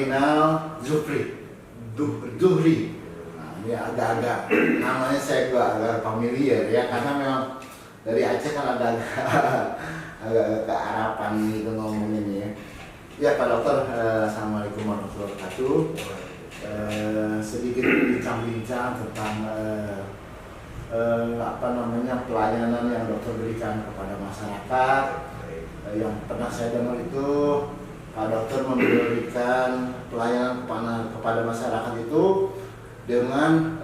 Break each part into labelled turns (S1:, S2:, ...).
S1: Zainal Zuhri. Nah, ini agak-agak namanya saya juga agak familiar ya, karena memang dari Aceh kan ada agak kearapan gitu ngomongin ya. Ya Pak Dokter, Assalamualaikum warahmatullahi wabarakatuh. Sedikit bincang-bincang tentang pelayanan yang dokter berikan kepada masyarakat. Yang pernah saya dengar itu Pak Dokter memberikan pelayanan kepada masyarakat itu dengan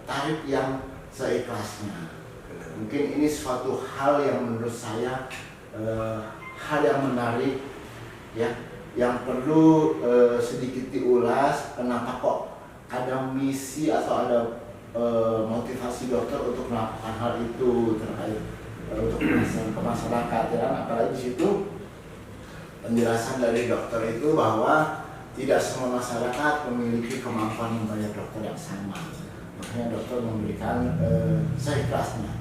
S1: tarif yang seikhlasnya. Mungkin ini suatu hal yang menurut saya hal yang menarik ya, yang perlu sedikit diulas. Kenapa kok ada misi atau ada motivasi dokter untuk melakukan hal itu terkait untuk ke masyarakat ya, apalagi di situ penjelasan dari dokter itu bahwa tidak semua masyarakat memiliki kemampuan membayar dokter yang sama, makanya dokter memberikan seikhlasnya.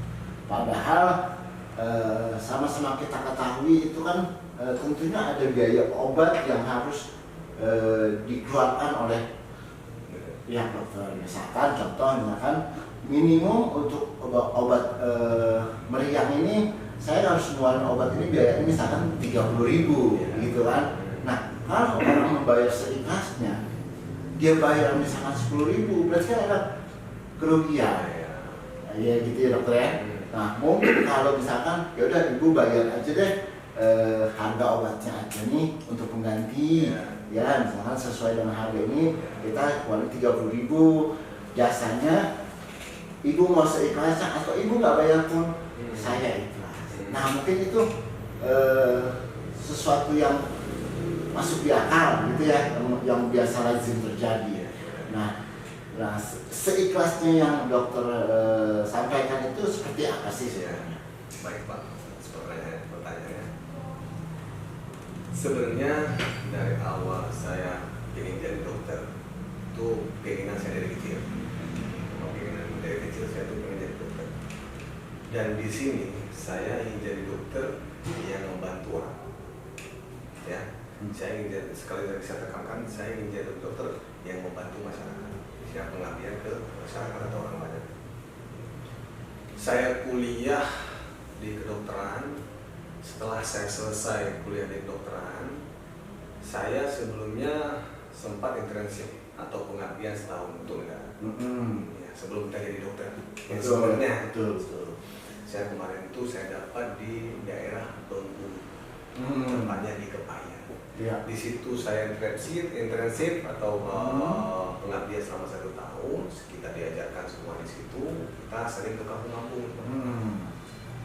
S1: Padahal sama-sama kita ketahui itu kan tentunya ada biaya obat yang harus dikeluarkan oleh pihak dokter. Misalkan contohnya kan minimum untuk obat meriang ini saya harus ngeluarin obat ini biayanya misalkan 30.000 gitu kan. Nah kalau orang membayar seikhlasnya, dia bayar misalkan 10.000, berarti kan ada kerugian ya gitu ya dokter ya. Nah mungkin kalau misalkan ya udah ibu bayar aja deh harga obatnya aja nih untuk pengganti ya, misalkan sesuai dengan harga ini kita keluarin 30.000, jasanya ibu mau seikhlasnya atau ibu nggak bayar pun saya ikhlas. Nah mungkin itu sesuatu yang masuk di akal gitu ya, yang biasa lazim terjadi. Nah seikhlasnya yang dokter sampaikan itu seperti apa sih sebenarnya?
S2: Baik Pak, pertanyaannya. Sebenarnya dari awal saya ingin jadi dokter, itu keinginan saya dari kecil. Keinginan dari kecil saya tuh pengen jadi dokter. Dan di sini saya ingin jadi dokter yang membantu orang. Ya, saya ingin jadi, sekali lagi saya tekankan, saya ingin jadi dokter yang membantu masyarakat. Siapa pengabdian ke masyarakat atau orang banyak. Saya kuliah di kedokteran. Setelah saya selesai kuliah di kedokteran, saya sebelumnya sempat internship atau pengabdian setahun untuk negara. Ya, sebelum kita jadi dokter. Yang sebelumnya, saya kemarin itu saya dapat di daerah Bengkulu, tempatnya di Kepahyang.
S1: Ya.
S2: Di situ saya internship atau pengabdian selama 1 tahun. Kita diajarkan semua di situ. Kita sering ke kampung-kampung,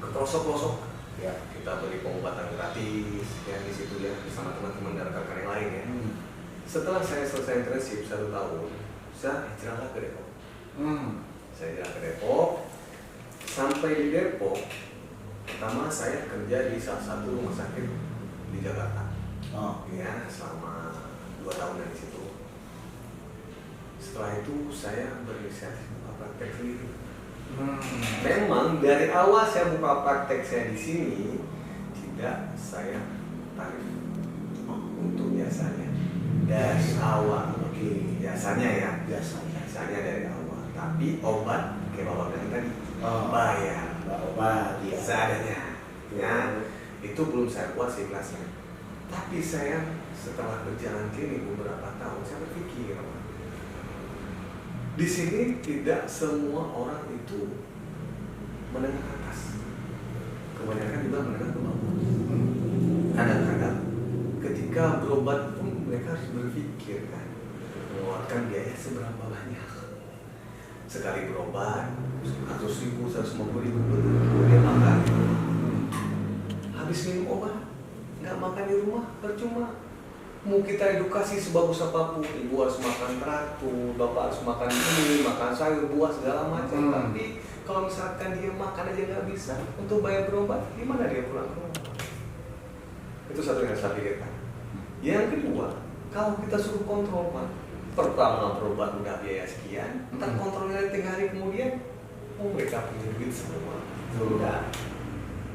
S2: ke pelosok-pelosok. Ya, kita beri pengobatan gratis ya di situ ya bersama teman-teman dan rekan-rekan yang lain ya. Setelah saya selesai internship 1 tahun, saya hijrahlah ke Depok. Saya hijrah ke Depok. Sampai di Depok, pertama saya kerja di salah satu rumah sakit di Jakarta. Ya, selama 2 tahun di situ. Setelah itu saya berinisiatif buka praktek sendiri. Memang dari awal saya buka praktek saya di sini tidak saya tarif untuk jasanya dari awal. Biasanya dari awal. Tapi obat kayak bapak bilang tadi bayar obat seadanya. Ya, itu belum saya buat seikhlasnya. Tapi saya setelah berjalan klinik beberapa tahun saya berpikir, di sini tidak semua orang itu menengah atas, kebanyakan juga menengah ke bawah. Kadang-kadang ketika berobat pun mereka harus berpikir kan, mengeluarkan biaya seberapa banyak. Sekali berobat 100.000, 150.000, kemudian makan. Habis minum obat, nggak makan di rumah percuma. Mau kita edukasi sebagus apapun, ibu harus makan teratur, bapak harus makan ini, makan sayur, buah segala macam. Tapi kalau misalkan dia makan aja nggak bisa untuk bayar berobat, gimana dia pulang ke rumah? Itu satu yang saya pikirkan. Yang kedua, kalau kita suruh kontrol Pak, pertama berobat udah biaya sekian, ntar kontrolnya 3 hari kemudian, mereka punya duit semua. Sudah.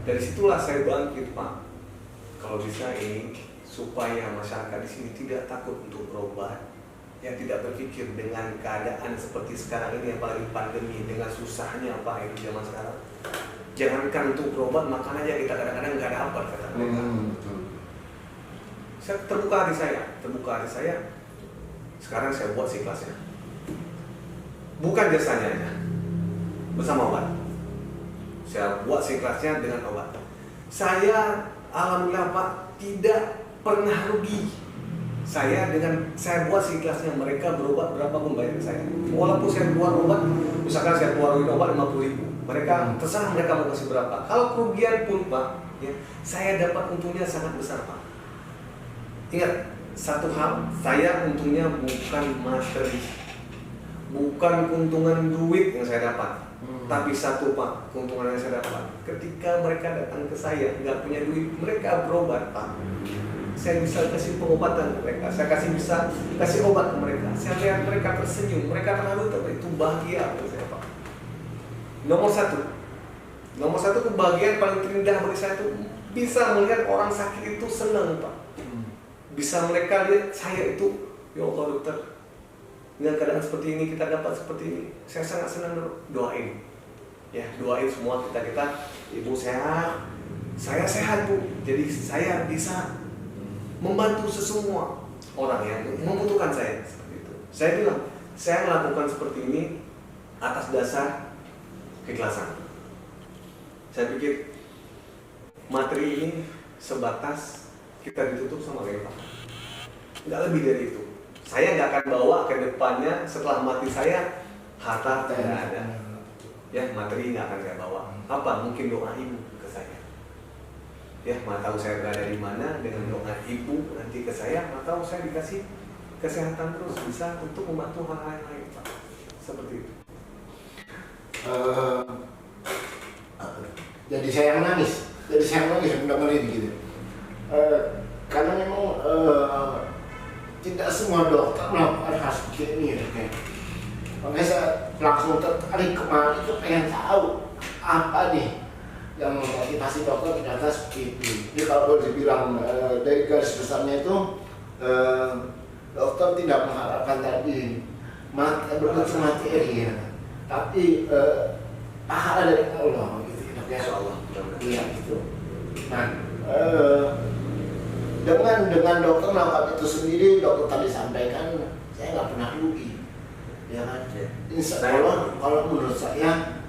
S2: Dari situlah saya bangkit Pak. Kalau bisa ini supaya masyarakat di sini tidak takut untuk berobat, yang tidak berpikir dengan keadaan seperti sekarang ini, apalagi pandemi dengan susahnya apa itu zaman sekarang. Jangankan untuk berobat, makan aja kita kadang-kadang nggak dapat kata mereka. Saya terbuka hati saya. Sekarang saya buat siklasnya. Bukan jasanya aja, bersama obat. Saya buat siklasnya dengan obat. Saya alhamdulillah Pak tidak pernah rugi. Saya buat siklasnya, mereka berobat berapa pun bayar saya. Walaupun saya keluar obat, misalkan saya keluarin obat 50.000, mereka terserah mereka mau kasih berapa. Kalau kerugian pun Pak, ya, saya dapat untungnya sangat besar Pak. Ingat satu hal, saya untungnya bukan materi, bukan keuntungan duit yang saya dapat. Tapi satu Pak, keuntungan yang saya dapat, ketika mereka datang ke saya nggak punya duit, mereka berobat Pak. Saya bisa kasih pengobatan ke mereka, saya bisa kasih obat ke mereka. Saya lihat mereka tersenyum, mereka terharu, itu bahagia bagi saya Pak. Nomor satu kebahagiaan paling terindah bagi saya itu bisa melihat orang sakit itu senang Pak. Bisa mereka lihat saya itu, ya Allah dokter, dengan keadaan seperti ini kita dapat seperti ini, saya sangat senang. Doain, ya doain semua kita ibu sehat, saya sehat Bu, jadi saya bisa membantu sesemua orang yang membutuhkan saya seperti itu. Saya bilang saya melakukan seperti ini atas dasar keikhlasan. Saya pikir materi ini sebatas kita ditutup sama lempar, nggak lebih dari itu. Saya nggak akan bawa ke depannya setelah mati saya harta tidak ada, ya materi nggak akan saya bawa. Apa mungkin doa ibu ke saya, ya mau tahu saya berada di mana, dengan doa ibu nanti ke saya, mau tahu saya dikasih kesehatan terus bisa untuk membantu hal-hal yang lain Pak, seperti itu.
S1: Jadi saya yang nangis mendengar ini gitu. Karena memang tidak semua dokter melakukan hal seperti ini ya. Makanya saya langsung tertarik kemarin itu pengen tahu apa nih yang motivasi dokter ternyata seperti itu. Jadi kalau boleh dibilang dari garis besarnya itu dokter tidak mengharapkan tadi berbentuk materi ya, tapi pahala dari Allah gitu ya.
S2: Insya Allah.
S1: Iya gitu. Nah dengan dokter melakukan itu sendiri, dokter tadi sampaikan saya nggak pernah rugi, ya kan? Insya Allah kalau menurut saya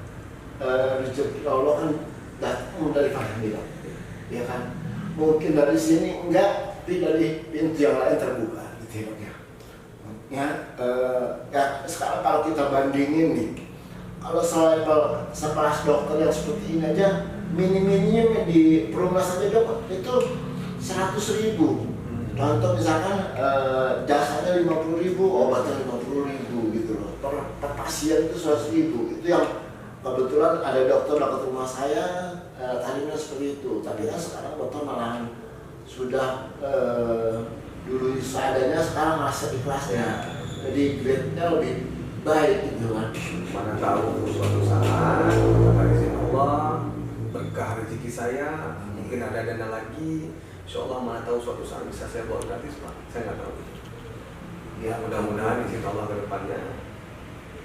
S1: rezeki Allah kan datang dari kami, ya kan? Mungkin dari sini enggak, tapi dari pintu yang lain terbuka, gitu ya. Ya sekarang kalau kita bandingin nih, kalau selevel sekelas dokter yang seperti ini aja, minim-minimnya di perumahan saja dok itu 100.000. Contoh misalkan jasanya 50.000, obatnya 50.000 gitu loh. Per pasien itu 100.000. Itu yang kebetulan ada dokter dekat rumah saya tadinya seperti itu. Tapi kan sekarang dokter malahan sudah dulu seadanya, sekarang merasa ikhlasnya. Jadi grade-nya lebih baik gitu kan.
S2: Mana tahu suatu saat kata izin Allah berkah rezeki saya, mungkin ada dana lagi, insya Allah mana tahu suatu saat bisa saya bawa gratis Pak, saya nggak tahu. Ya mudah-mudahan izin Allah ke depannya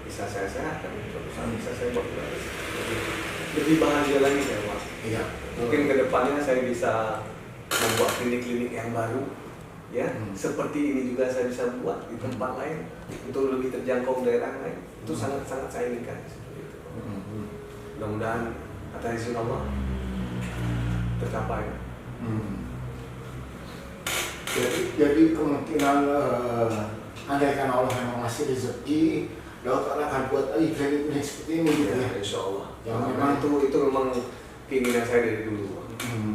S2: bisa saya sehat dan suatu saat bisa saya bawa gratis. Lebih bahagia lagi saya Pak.
S1: Iya.
S2: Mungkin ke depannya saya bisa membuat klinik-klinik yang baru, ya seperti ini juga saya bisa buat di tempat lain untuk lebih terjangkau daerah lain. Itu sangat-sangat saya inginkan seperti itu. Mudah-mudahan kata izin Allah tercapai.
S1: Jadi kemungkinan andaikan Allah memang masih rezeki, dokter akan buat klinik seperti ini gitu ya.
S2: Insya Allah.
S1: Ya,
S2: memang itu memang keinginan saya dari dulu.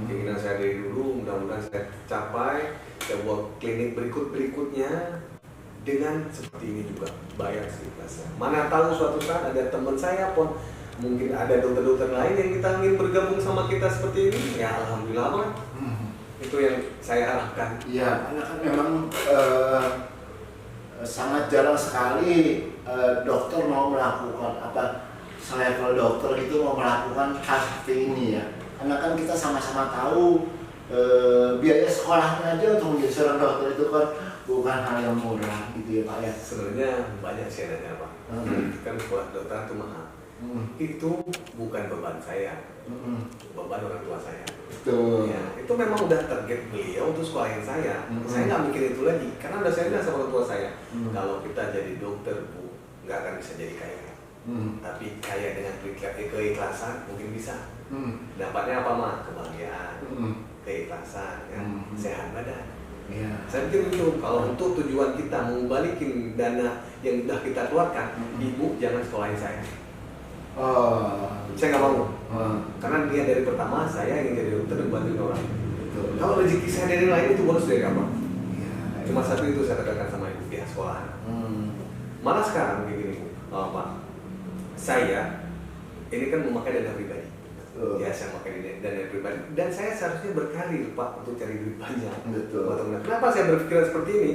S2: Keinginan saya dari dulu, mudah-mudahan saya capai. Saya buat klinik berikutnya dengan seperti ini juga, bayar seikhlasnya. Mana tahu suatu saat ada teman saya pun, mungkin ada dokter-dokter lain yang kita ingin bergabung sama kita seperti ini, ya alhamdulillah Pak. Itu yang saya harapkan.
S1: Iya, karena kan memang sangat jarang sekali dokter mau melakukan selevel dokter gitu mau melakukan hal seperti ini ya. Karena kan kita sama-sama tahu biaya sekolahnya aja untuk menjadi seorang dokter itu kan bukan hal yang murah gitu ya Pak ya.
S2: Sebenarnya banyak sih nanya Pak. Kan sekolah dokter itu mahal. Itu bukan beban saya, beban orang tua saya.
S1: Betul.
S2: Ya, itu memang udah target beliau untuk sekolahin saya. Saya nggak mikir itu lagi, karena udah saya bilang sama orang tua saya, kalau kita jadi dokter Bu, nggak akan bisa jadi kaya. Tapi kaya dengan keikhlasan mungkin bisa. Dapatnya apa mah? Kebahagiaan, keikhlasan, ya, sehat badan.
S1: Ya.
S2: Saya pikir begitu. Kalau untuk tujuan kita mau balikin dana yang sudah kita keluarkan, ibu jangan sekolahin saya. Saya nggak mau. Karena dia dari pertama saya ingin jadi dokter dan bantuin orang.
S1: Betul.
S2: Kalau rezeki saya dari lain itu bonus dari apa?
S1: Ya,
S2: Cuma satu itu saya katakan sama ibu, ya sekolah. Malah sekarang kayak gini Bu, Pak. Saya ini kan memakai dana pribadi. Ya saya memakai dana pribadi dan saya seharusnya berkarir Pak untuk cari duit banyak.
S1: Betul.
S2: Kenapa saya berpikiran seperti ini?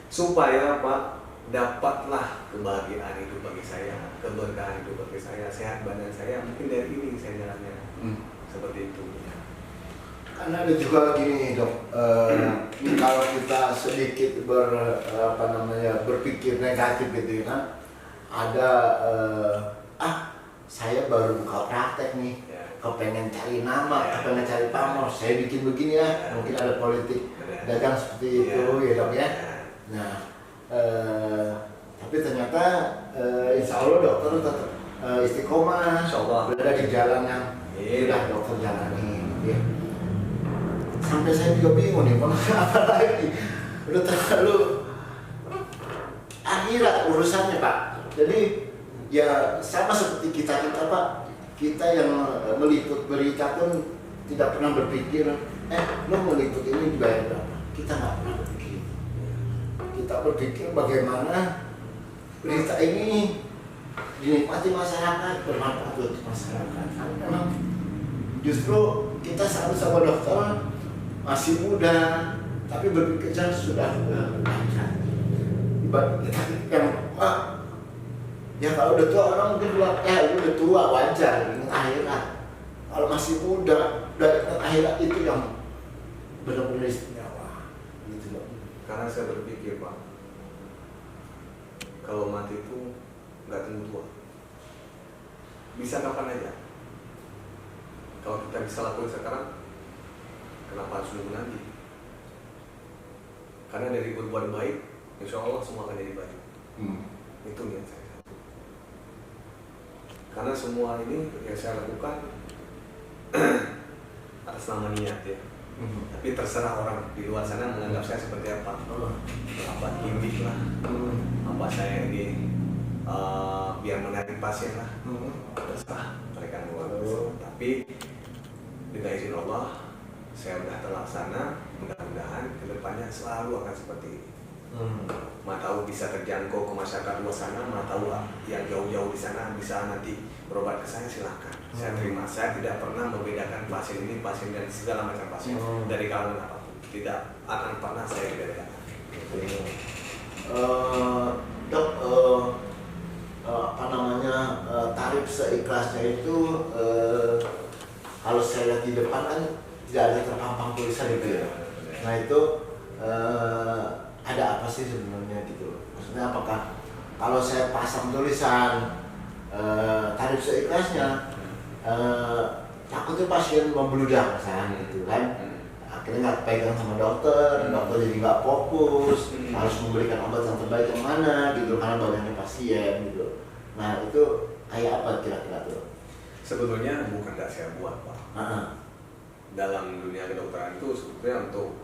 S2: Supaya Pak dapatlah kebahagiaan hidup bagi saya, keberkahan hidup bagi saya, sehat badan saya. Mungkin dari ini saya jalannya seperti itu.
S1: Karena ada juga gini Dok, kalau kita sedikit berpikir negatif gitu ya kan, ada saya baru buka praktek nih, kepengen cari nama, kepengen cari pamor, saya bikin begini ya, mungkin ada politik dagang seperti itu ya Dok ya. Nah, tapi ternyata insya Allah dokter tetap istiqomah, berada di jalan yang sudah dokter jalani. Ya. Sampai saya juga bingung nih, mau apa lagi? Udah terlalu akhirat urusannya Pak. Jadi ya sama seperti kita Pak, kita yang meliput berita pun tidak pernah berpikir, lo meliput ini dibayar berapa? Kita nggak pernah berpikir. Kita berpikir bagaimana berita ini dinikmati masyarakat, bermanfaat untuk masyarakat. Karena memang justru kita sama-sama dokter masih muda, tapi berpikir sudah lancar. Ibarat kita yang ya kalau udah tua orang mungkin udah tua wajar ingat akhirat. Kalau masih muda udah ingat akhirat itu yang benar-benar istimewa gitu loh.
S2: Karena saya berpikir Pak, kalau mati itu nggak tunggu tua, bisa kapan aja. Kalau kita bisa lakukan sekarang, kenapa harus nunggu nanti? Karena dari berbuat baik, insya Allah semua akan jadi baik. Itu niat saya. Karena semua ini yang saya lakukan atas nama niat ya. Tapi terserah orang di luar sana menganggap saya seperti apa. Apa gimmick lah, apa saya ini biar menarik pasien lah. Terserah mereka menganggap. Tapi dengan izin Allah, saya sudah terlaksana. Mudah-mudahan kedepannya selalu akan seperti ini. Mana tahu bisa terjangkau ke masyarakat luar sana, mana tahu yang jauh-jauh di sana bisa nanti berobat ke saya, silahkan. Saya terima. Saya tidak pernah membedakan pasien ini, pasien dan segala macam pasien dari kalangan apapun. Tidak akan pernah saya bedakan.
S1: Dok, tarif seikhlasnya itu kalau saya lihat di depan kan tidak ada terpampang tulisan gitu ya. Nah itu ada apa sih sebenarnya gitu? Maksudnya apakah kalau saya pasang tulisan tarif seikhlasnya, takutnya pasien membludak misalnya gitu kan, akhirnya nggak pegang sama dokter jadi nggak fokus, harus memberikan obat yang terbaik yang mana gitu karena banyaknya pasien gitu. Nah itu kayak apa kira-kira tuh?
S2: Sebetulnya bukan nggak saya buat Pak. Dalam dunia kedokteran itu sebetulnya untuk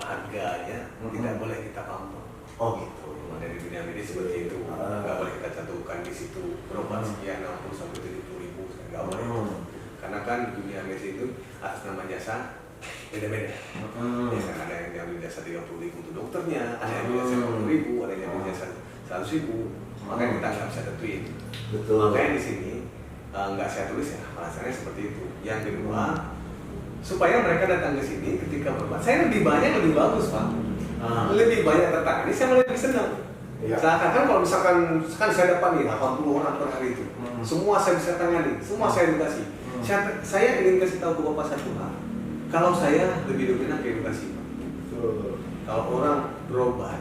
S2: harganya tidak boleh kita pampang.
S1: Oh gitu.
S2: Dari dunia medis seperti itu, nggak boleh kita cantumkan di situ berobat sekian 60 sampai 70 ribu, nggak boleh. Karena kan dunia medis itu atas nama jasa beda-beda. Ya, kan ada yang diambil jasa 30 ribu untuk dokternya, ada yang diambil jasa 50 ribu, ada yang diambil jasa 100 ribu. Makanya kita nggak bisa tentuin.
S1: Betul.
S2: Makanya di sini nggak saya tulis ya, alasannya seperti itu. Yang kedua, supaya mereka datang ke sini ketika berobat. Saya lebih banyak lebih bagus Pak. Lebih banyak tertangani, saya lebih senang.
S1: Ya.
S2: Seakan-akan kalau misalkan saya dapat nih 80 orang per hari itu, semua saya bisa tangani, semua saya edukasi. Saya ingin kasih tahu ke Bapak satu hal, Kalau saya lebih dominan ke edukasi, Pak.
S1: Betul.
S2: Kalau orang berobat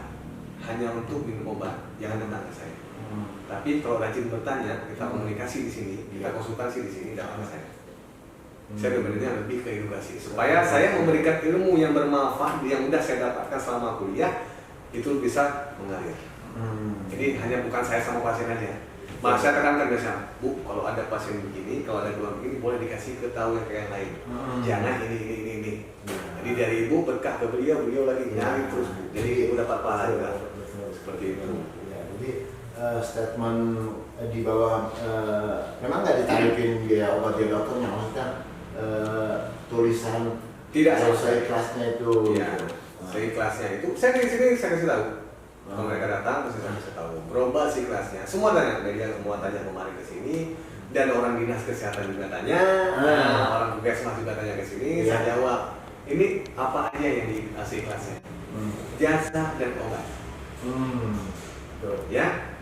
S2: hanya untuk minum obat, jangan datang ke saya. Tapi kalau rajin bertanya, kita komunikasi di sini, kita konsultasi di sini, datang ke saya. Saya sebenarnya lebih ke edukasi supaya saya memberikan ilmu yang bermanfaat yang sudah saya dapatkan selama kuliah itu bisa mengalir. Jadi hanya bukan saya sama pasien aja. Malah saya tekankan biasanya, Bu, kalau ada pasien begini, kalau ada keluhan begini, boleh dikasih ke tahu yang kayak lain. Jangan ini. Jadi dari ibu berkah ke beliau lagi nyari terus, Bu. Jadi ibu dapat pahala juga. Seperti itu.
S1: Ya, jadi statement di bawah memang nggak ditarikin biaya obat dia dokternya, maksudnya tulisan
S2: Tidak
S1: kalau
S2: sama.
S1: saya kelasnya itu.
S2: Ya, seikhlasnya itu. Saya di sini saya kasih tahu. Kalau mereka datang, terus saya kasih tahu. Berobat seikhlasnya. Semua tanya, media semua tanya kemarin ke sini. Dan orang dinas kesehatan juga tanya, orang puskesmas juga tanya ke sini.
S1: Ya.
S2: Saya jawab, ini apa aja yang dikasih kelasnya? Jasa dan obat.
S1: Betul.
S2: Ya,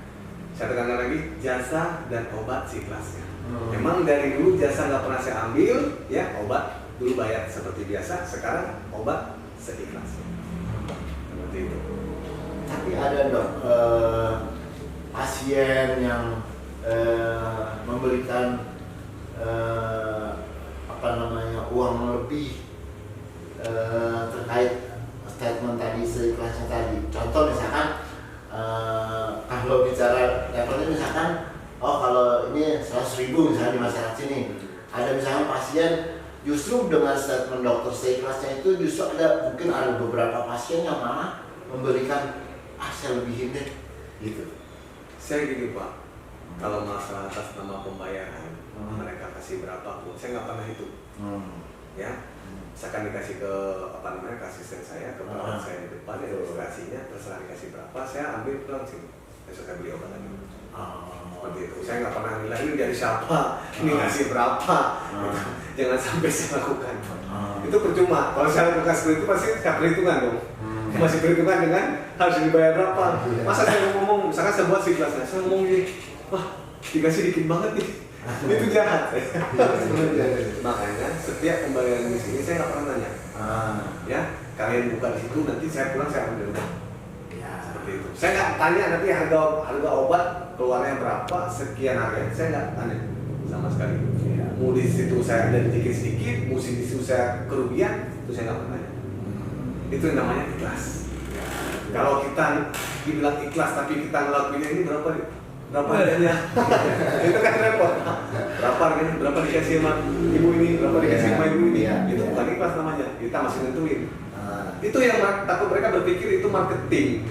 S2: saya tekankan lagi, jasa dan obat seikhlasnya. Memang dari dulu jasa nggak pernah saya ambil, ya obat dulu bayar seperti biasa, sekarang obat seikhlasnya. Seperti itu.
S1: Tapi ada dong pasien yang memberikan uang lebih terkait statement tadi seikhlasnya tadi. Contoh misalkan kalau bicara levelnya misalkan kalau ini 100.000 misalnya di masyarakat sini, ada misalnya pasien justru dengan statement dokter seikhlasnya itu justru mungkin ada beberapa pasien yang malah memberikan saya lebihin deh gitu.
S2: Saya gini Pak, kalau masalah atas nama pembayaran, mereka kasih berapapun, saya nggak pernah hitung. Ya, misalkan dikasih ke ke asisten saya, ke perawat saya di depan, administrasinya terserah dikasih berapa, saya ambil pulang sini, besok saya beli obat lagi. Seperti itu, saya nggak pernah bilang ini dari siapa, ini ngasih berapa, gitu. Jangan sampai saya lakukan. Itu percuma. Kalau saya lakukan seperti itu pasti saya perhitungan dong. Masih perhitungan dengan harus dibayar berapa. Masa saya ngomong, misalkan saya buat seikhlasnya, saya ngomong gini, wah dikasih dikit banget nih, itu jahat. Makanya setiap pembayaran di sini saya nggak pernah nanya. Ya, kalian buka di situ, nanti saya pulang saya ambil uang. Seperti itu. Saya nggak tanya nanti harga obat keluarnya berapa, sekian harganya, saya nggak tanya sama sekali. Mau di situ saya ada sedikit, mau di situ saya kerugian, itu saya nggak pernah tanya. Itu yang namanya ikhlas. Kalau kita dibilang ikhlas tapi kita ngelakuinnya ini berapa harganya? Itu kan repot. Berapa harganya? Berapa dikasih sama ibu ini? Berapa dikasih sama ibu ini? Itu bukan ikhlas namanya. Kita masih nentuin. Itu yang takut mereka berpikir itu marketing.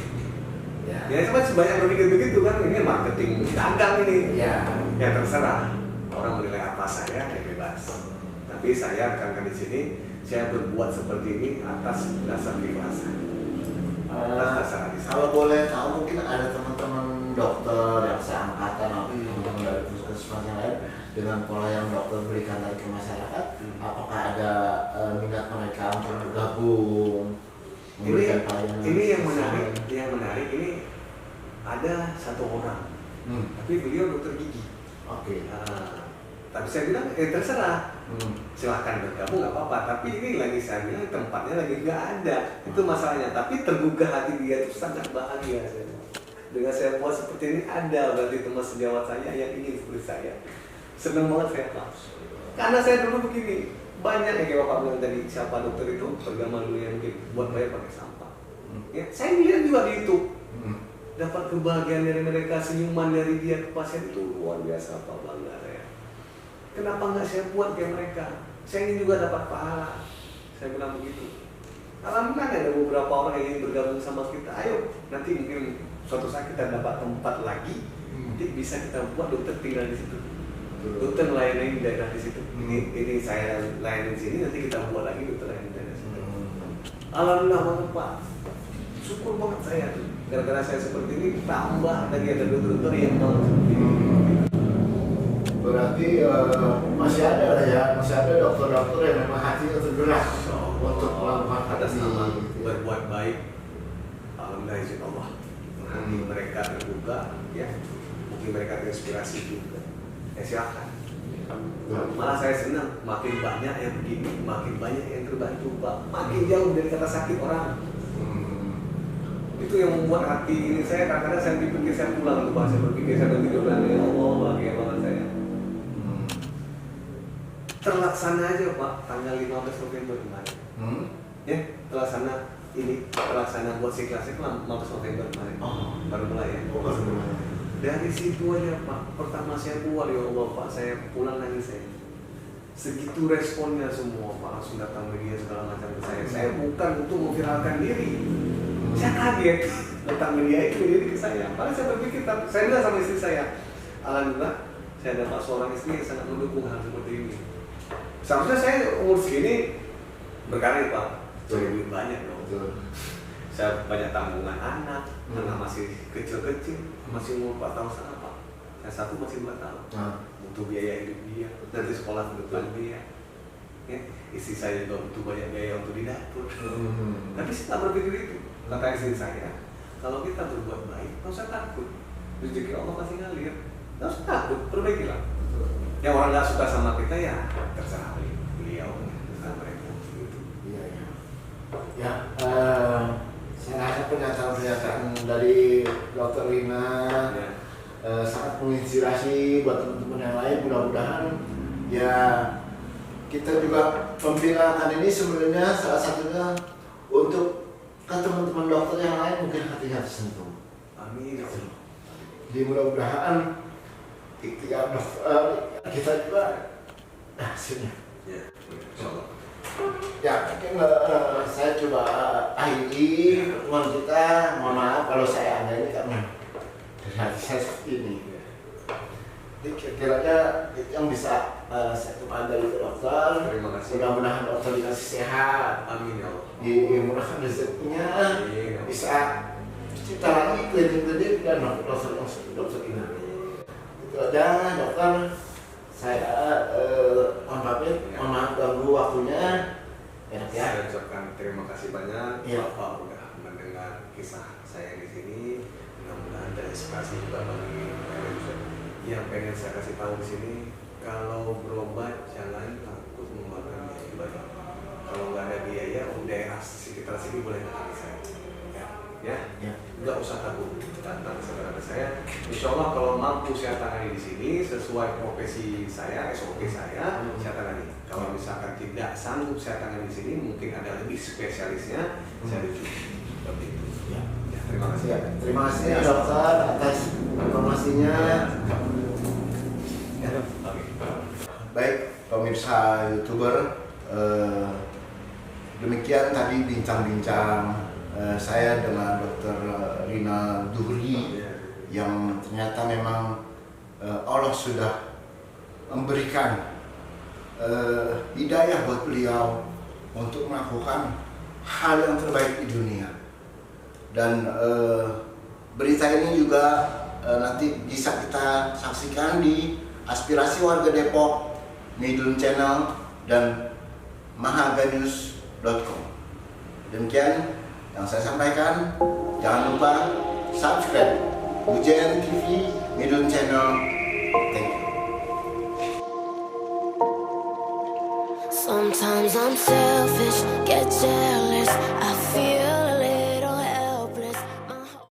S2: Ya cuma sebanyak berpikir begitu kan, ini marketing dagang ini. Ya terserah. Orang menilai apa saya ya bebas. Tapi saya rekan di sini, saya berbuat seperti ini atas dasar keikhlasan.
S1: Kalau boleh tahu mungkin ada teman-teman dokter yang seangkatan atau teman-teman dari puskesmas yang lain dengan pola yang dokter berikan tadi ke masyarakat, apakah ada minat mereka untuk bergabung?
S2: Ini yang menarik ini ada satu orang, tapi beliau dokter gigi. Tapi saya bilang terserah. Silahkan bergabung nggak apa-apa, tapi ini lagi saya bilang tempatnya lagi nggak ada, itu masalahnya. Tapi tergugah hati dia itu sangat bahagia dengan saya buat seperti ini. Ada berarti teman sejawat saya yang ingin seperti saya, senang banget saya Pak. Karena saya dulu begini, banyak yang kayak Bapak bilang tadi, siapa dokter itu bergama dulu yang mungkin buat bayar pakai sampah. Ya, saya lihat juga di YouTube, dapat kebahagiaan dari mereka, senyuman dari dia ke pasien itu luar biasa, Pak, bangga saya. Kenapa nggak saya buat kayak mereka? Saya ingin juga dapat pahala. Saya bilang begitu. Alhamdulillah ada beberapa orang yang ingin bergabung sama kita. Ayo, nanti mungkin suatu saat kita dapat tempat lagi, nanti bisa kita buat dokter tinggal di situ. Dokter melayani di daerah di situ. Ini saya layani di sini, nanti kita buat lagi dokter layani di daerah situ. Alhamdulillah banget Pak. Syukur banget saya tuh. Gara-gara saya seperti ini, tambah lagi ada dokter-dokter yang mau seperti ini.
S1: Berarti masih ada dokter-dokter yang memang hatinya tergerak untuk melakukan
S2: atas nama berbuat baik. Alhamdulillah izin Allah. Hati mereka terbuka, ya. Mungkin mereka terinspirasi juga. Ya silakan. Malah saya senang, makin banyak yang begini, makin banyak yang terbantu Pak. Makin jauh dari kata sakit orang. Itu yang membuat hati ini saya kadang-kadang saya berpikir saya pulang tuh Pak, saya berpikir saya berpikir ya Allah bahagia banget saya. Terlaksana aja Pak, tanggal 15 November kemarin. Ya, terlaksana buat si klasik 15 November kemarin. Baru mulai ya. Dari situ aja Pak, pertama saya keluar ya Allah Pak, saya pulang nangis saya. Segitu responnya semua Pak, langsung datang media segala macam ke saya. Saya bukan untuk memviralkan diri. Saya kaget datang media itu diri ke saya. Padahal saya berpikir, saya bilang sama istri saya, alhamdulillah saya dapat seorang istri yang sangat mendukung hal seperti ini. Seharusnya saya umur segini berkarir Pak, cari duit banyak dong. Saya banyak tanggungan anak masih kecil-kecil, masih umur 4 tahun setengah Pak. Yang satu masih 2 tahun, butuh biaya hidup dia, nanti sekolah ke depan dia. Ya, istri saya juga butuh banyak biaya untuk di dapur. Tapi saya tak berpikir itu. Kata istri saya, kalau kita berbuat baik, nggak usah takut. Rezeki Allah pasti ngalir. Nggak usah takut, perbaikilah. Yang orang nggak suka sama kita ya terserah beliau, terserah mereka. Gitu.
S1: Iya. Ya, saya rasa pernyataan dari Dr. Rina sangat menginspirasi buat teman-teman yang lain. Mudah-mudahan ya kita juga memviralkan ini sebenarnya salah satunya untuk kan teman-teman dokter yang lain mungkin hatinya tersentuh.
S2: Amin.
S1: Jadi mudah-mudahan ikhtiar dokter kita juga hasilnya.
S2: Ya, insyaallah.
S1: Ya, mungkin saya coba akhiri pertemuan kita. Mohon maaf kalau saya ada ini karena dari hati saya seperti ini. Jadi kira-kira yang bisa saya kepada itu dokter.
S2: Terima kasih.
S1: Mudah-mudahan dokter dikasih sehat.
S2: Amin ya Allah.
S1: Dimurahkan rezekinya, bisa cipta lagi klinik-klinik dan dokter ini. Itu aja dokter. Saya mohon maaf ganggu waktunya. Enak ya.
S2: Saya ucapkan terima kasih banyak Bapak udah mendengar kisah saya di sini. Mudah-mudahan terinspirasi juga bagi yang pengen saya kasih tahu di sini. Kalau berobat jangan takut mengeluarkan biaya ibadah. Kalau nggak ada biaya, daerah sekitar sini boleh datang saya. Ya. Nggak usah takut datang saudara saya. Insya Allah kalau mampu saya tangani di sini sesuai profesi saya, SOP saya tangani. Kalau misalkan tidak sanggup saya tangani di sini, mungkin ada lebih spesialisnya, saya rujuk seperti itu. Ya, terima kasih.
S1: Ya, terima kasih dokter atas informasinya. Ya. Baik pemirsa YouTuber, demikian tadi bincang-bincang saya dengan Dr. Rina Duhri yang ternyata memang Allah sudah memberikan hidayah buat beliau untuk melakukan hal yang terbaik di dunia. Dan berita ini juga nanti bisa kita saksikan di Aspirasi Warga Depok, Midun Channel, dan mahaganews.com. Demikian yang saya sampaikan. Jangan lupa subscribe Hujan TV, Midun Channel. Thank you.
S3: Sometimes I'm selfish, get jealous, I feel